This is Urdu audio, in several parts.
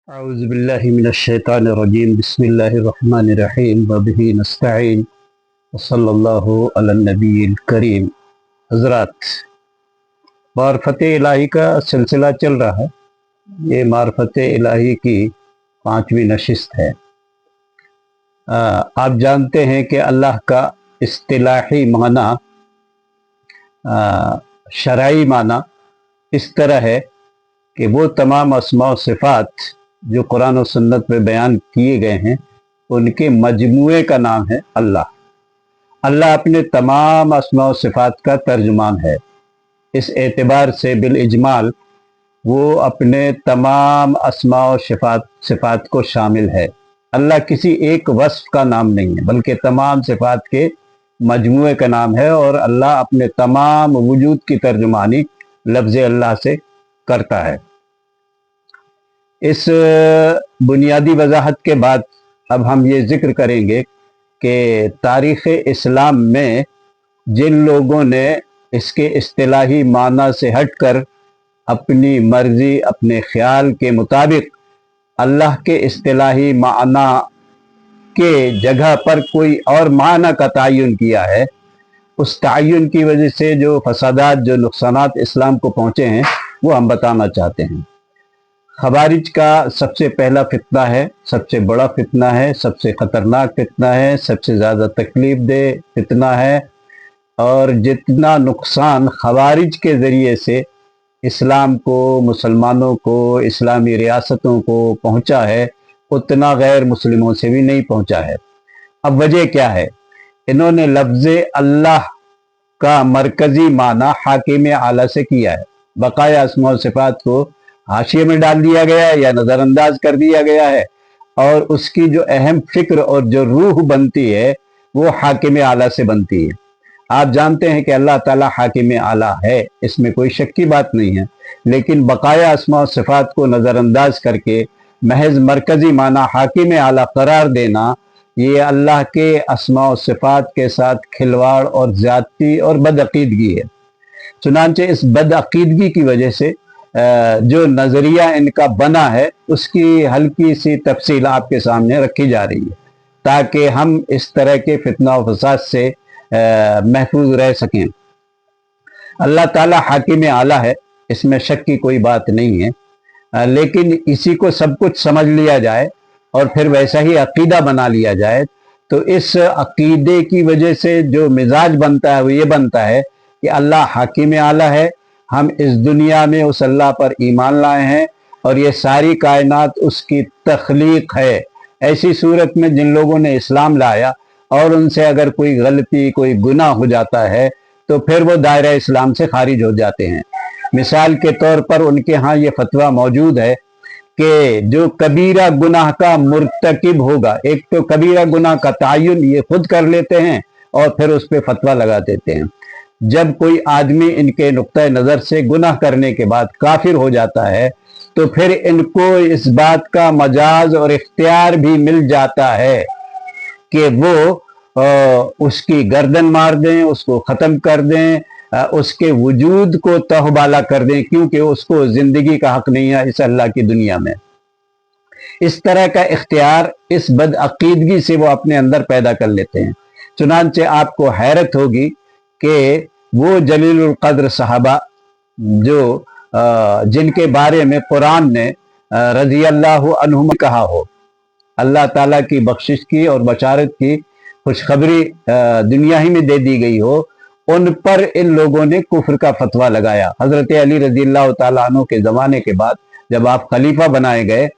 اعوذ باللہ من الشیطان الرجیم بسم اللہ الرحمن الرحیم وبہ نستعین وصلی اللہ علی النبی الکریم۔ حضرات، معرفت الہی کا سلسلہ چل رہا ہے۔ یہ معرفت الہی کی 5ویں نشست ہے۔ آپ جانتے ہیں کہ اللہ کا اصطلاحی معنی شرعی معنی اس طرح ہے کہ وہ تمام اسماء و صفات جو قرآن و سنت میں بیان کیے گئے ہیں ان کے مجموعے کا نام ہے اللہ۔ اللہ اپنے تمام اسماء و صفات کا ترجمان ہے۔ اس اعتبار سے بالاجمال وہ اپنے تمام اسماء و صفات کو شامل ہے۔ اللہ کسی ایک وصف کا نام نہیں ہے بلکہ تمام صفات کے مجموعے کا نام ہے، اور اللہ اپنے تمام وجود کی ترجمانی لفظ اللہ سے کرتا ہے۔ اس بنیادی وضاحت کے بعد اب ہم یہ ذکر کریں گے کہ تاریخ اسلام میں جن لوگوں نے اس کے اصطلاحی معنی سے ہٹ کر اپنی مرضی اپنے خیال کے مطابق اللہ کے اصطلاحی معنی کے جگہ پر کوئی اور معنی کا تعین کیا ہے، اس تعین کی وجہ سے جو فسادات جو نقصانات اسلام کو پہنچے ہیں وہ ہم بتانا چاہتے ہیں۔ خوارج کا سب سے پہلا فتنہ ہے، سب سے بڑا فتنہ ہے، سب سے خطرناک فتنہ ہے، سب سے زیادہ تکلیف دہ فتنہ ہے، اور جتنا نقصان خوارج کے ذریعے سے اسلام کو، مسلمانوں کو، اسلامی ریاستوں کو پہنچا ہے اتنا غیر مسلموں سے بھی نہیں پہنچا ہے۔ اب وجہ کیا ہے؟ انہوں نے لفظ اللہ کا مرکزی معنی حاکم اعلیٰ سے کیا ہے۔ بقایا اسماء و صفات کو حاشیے میں ڈال دیا گیا ہے یا نظر انداز کر دیا گیا ہے، اور اس کی جو اہم فکر اور جو روح بنتی ہے وہ حاکم اعلیٰ سے بنتی ہے۔ آپ جانتے ہیں کہ اللہ تعالیٰ حاکم اعلیٰ ہے، اس میں کوئی شک کی بات نہیں ہے، لیکن بقایا اسماء و صفات کو نظر انداز کر کے محض مرکزی معنی حاکم اعلیٰ قرار دینا، یہ اللہ کے اسماء و صفات کے ساتھ کھلواڑ اور زیادتی اور بدعقیدگی ہے۔ چنانچہ اس بدعقیدگی کی وجہ سے جو نظریہ ان کا بنا ہے اس کی ہلکی سی تفصیل آپ کے سامنے رکھی جا رہی ہے تاکہ ہم اس طرح کے فتنہ و فساد سے محفوظ رہ سکیں۔ اللہ تعالیٰ حاکم اعلیٰ ہے، اس میں شک کی کوئی بات نہیں ہے، لیکن اسی کو سب کچھ سمجھ لیا جائے اور پھر ویسا ہی عقیدہ بنا لیا جائے تو اس عقیدے کی وجہ سے جو مزاج بنتا ہے وہ یہ بنتا ہے کہ اللہ حاکم اعلیٰ ہے، ہم اس دنیا میں اس اللہ پر ایمان لائے ہیں اور یہ ساری کائنات اس کی تخلیق ہے۔ ایسی صورت میں جن لوگوں نے اسلام لایا اور ان سے اگر کوئی غلطی کوئی گناہ ہو جاتا ہے تو پھر وہ دائرہ اسلام سے خارج ہو جاتے ہیں۔ مثال کے طور پر ان کے ہاں یہ فتویٰ موجود ہے کہ جو کبیرہ گناہ کا مرتکب ہوگا، ایک تو کبیرہ گناہ کا تعین یہ خود کر لیتے ہیں اور پھر اس پہ فتویٰ لگا دیتے ہیں۔ جب کوئی آدمی ان کے نقطہ نظر سے گناہ کرنے کے بعد کافر ہو جاتا ہے تو پھر ان کو اس بات کا مجاز اور اختیار بھی مل جاتا ہے کہ وہ اس کی گردن مار دیں، اس کو ختم کر دیں، اس کے وجود کو تہبالا کر دیں، کیونکہ اس کو زندگی کا حق نہیں ہے اس اللہ کی دنیا میں۔ اس طرح کا اختیار اس بدعقیدگی سے وہ اپنے اندر پیدا کر لیتے ہیں۔ چنانچہ آپ کو حیرت ہوگی کہ وہ جلیل القدر صحابہ جو جن کے بارے میں قرآن نے رضی اللہ عنہم کہا ہو، اللہ تعالیٰ کی بخشش کی اور بشارت کی خوشخبری دنیا ہی میں دے دی گئی ہو، ان پر ان لوگوں نے کفر کا فتویٰ لگایا۔ حضرت علی رضی اللہ تعالیٰ عنہ کے زمانے کے بعد جب آپ خلیفہ بنائے گئے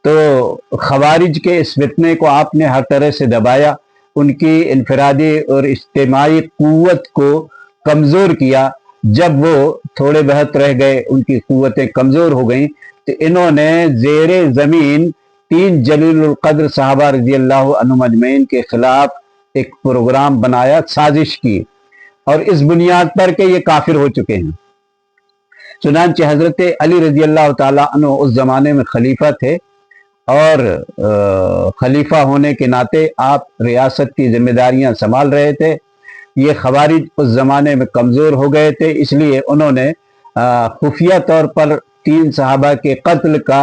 تو خوارج کے اس فتنے کو آپ نے ہر طرح سے دبایا، ان کی انفرادی اور اجتماعی قوت کو کمزور کیا۔ جب وہ تھوڑے بہت رہ گئے، ان کی قوتیں کمزور ہو گئیں، تو انہوں نے زیر زمین 3 جلیل القدر صحابہ رضی اللہ عنہم اجمعین کے خلاف ایک پروگرام بنایا، سازش کی، اور اس بنیاد پر کہ یہ کافر ہو چکے ہیں۔ چنانچہ حضرت علی رضی اللہ تعالیٰ عنہ اس زمانے میں خلیفہ تھے، اور خلیفہ ہونے کے ناطے آپ ریاست کی ذمہ داریاں سنبھال رہے تھے۔ یہ خوارج اس زمانے میں کمزور ہو گئے تھے، اس لیے انہوں نے خفیہ طور پر 3 صحابہ کے قتل کا